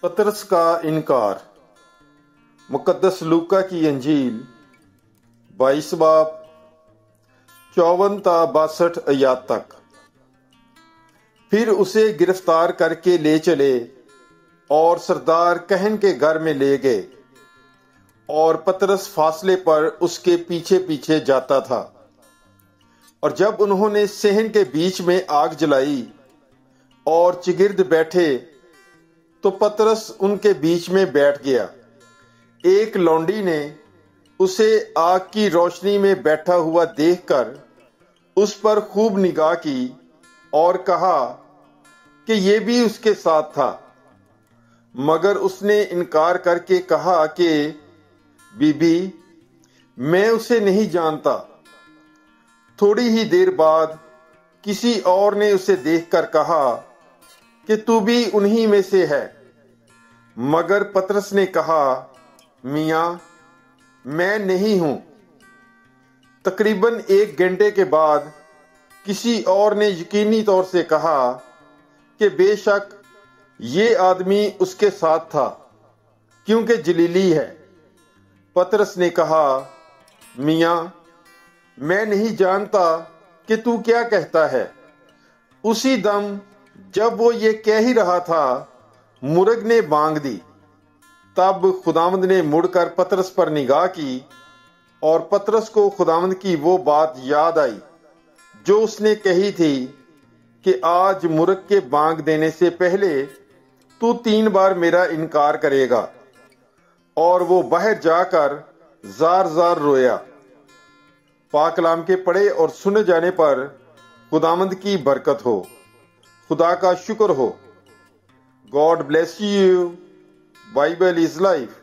پطرس کا انکار۔ مقدس لوکا کی انجیل 22 باب 54 تا 62 آیات تک۔ پھر اسے گرفتار کر کے لے چلے اور سردار کہن کے گھر میں لے گئے، اور پطرس فاصلے پر اس کے پیچھے پیچھے جاتا تھا۔ اور جب انہوں نے صحن کے بیچ میں آگ جلائی اور چگرد بیٹھے تو پطرس ان کے بیچ میں بیٹھ گیا۔ ایک لونڈی نے اسے آگ کی روشنی میں بیٹھا ہوا دیکھ کر اس پر خوب نگاہ کی اور کہا کہ یہ بھی اس کے ساتھ تھا، مگر اس نے انکار کر کے کہا کہ بی بی، میں اسے نہیں جانتا۔ تھوڑی ہی دیر بعد کسی اور نے اسے دیکھ کر کہا کہ تو بھی انہی میں سے ہے، مگر پطرس نے کہا، میاں، میں نہیں ہوں۔ تقریباً 1 گھنٹے کے بعد کسی اور نے یقینی طور سے کہا کہ بے شک یہ آدمی اس کے ساتھ تھا، کیونکہ جلیلی ہے۔ پطرس نے کہا، میاں، میں نہیں جانتا کہ تو کیا کہتا ہے۔ اسی دم جب وہ یہ کہہ ہی رہا تھا، مرغ نے بانگ دی۔ تب خداوند نے مڑ کر پطرس پر نگاہ کی، اور پطرس کو خداوند کی وہ بات یاد آئی جو اس نے کہی تھی کہ آج مرغ کے بانگ دینے سے پہلے تو 3 بار میرا انکار کرے گا۔ اور وہ باہر جا کر زار زار رویا۔ پاک کلام کے پڑھے اور سنے جانے پر خداوند کی برکت ہو۔ خدا کا شکر ہو۔ God bless you. Bible is life.